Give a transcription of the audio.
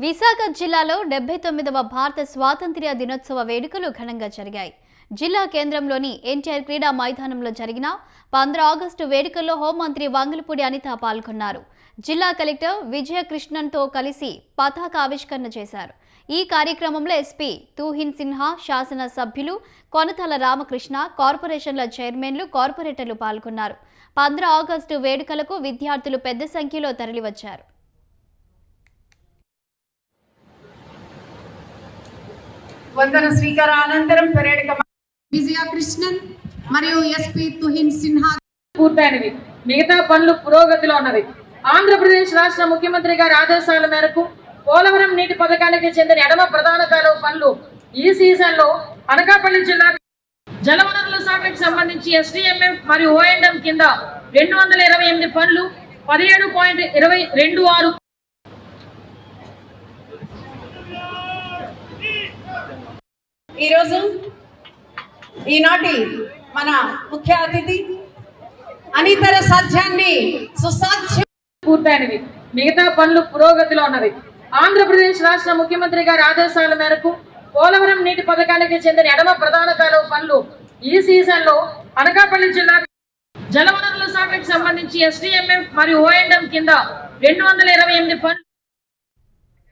విశాఖ జిల్లాలో 79వ భారత స్వాతంత్ర్య దినోత్సవ వేడుకలు ఘనంగా జరిగాయి. జిల్లా కేంద్రంలోని ఎన్టీఆర్ క్రీడా మైదానంలో జరిగిన 15 ఆగస్టు వేడుకల్లో హోంమంత్రి వంగలపూడి అనిత పాల్గొన్నారు. జిల్లా కలెక్టర్ విజయకృష్ణన్తో కలిసి పతాక ఆవిష్కరణ చేశారు. ఈ కార్యక్రమంలో ఎస్పీ తూహిన్ సిన్హా, శాసన సభ్యులు కొనతల రామకృష్ణ, కార్పొరేషన్ల చైర్మన్లు, కార్పొరేటర్లు పాల్గొన్నారు. 15 ఆగస్టు వేడుకలకు విద్యార్థులు పెద్ద సంఖ్యలో తరలివచ్చారు. వందన స్వీకార అనంతరం పరేడ్ విజయకృష్ణన్ మరియు ఎస్పీ తుహిన్ సిన్హా పూర్తయినవి. మిగతా పనులు పురోగతిలో ఉన్నవి. ఆంధ్రప్రదేశ్ రాష్ట్ర ముఖ్యమంత్రి గారి ఆదేశాల మేరకు పోలవరం నీటి పథకానికి చెందిన ఎడమ ప్రధాన కాలువ పనులు ఈ సీజన్లో అనకాపల్లి జిల్లా జలవనరుల శాఖకు సంబంధించి ఎస్డిఎంఎఫ్ మరియు ఓఎండ్ఎం కింద 228 పనులు 17.26 ఈరోజు ఈనాటి మన ముఖ్య అతిథి అనితర సాధ్యాన్ని సుసాధ్యం పూర్తయినవి. మిగతా పనులు పురోగతిలో ఉన్నవి. ఆంధ్రప్రదేశ్ రాష్ట్ర ముఖ్యమంత్రి గారి ఆదేశాల మేరకు పోలవరం నీటి పథకానికి చెందిన ఎడమ ప్రధాన కాలువ పనులు ఈ సీజన్లో అనకాపల్లి జిల్లా జలవనరుల శాఖకు సంబంధించి ఎస్డిఎంఎఫ్ మరియు ఓఎండ్ఎం కింద 228 పనులు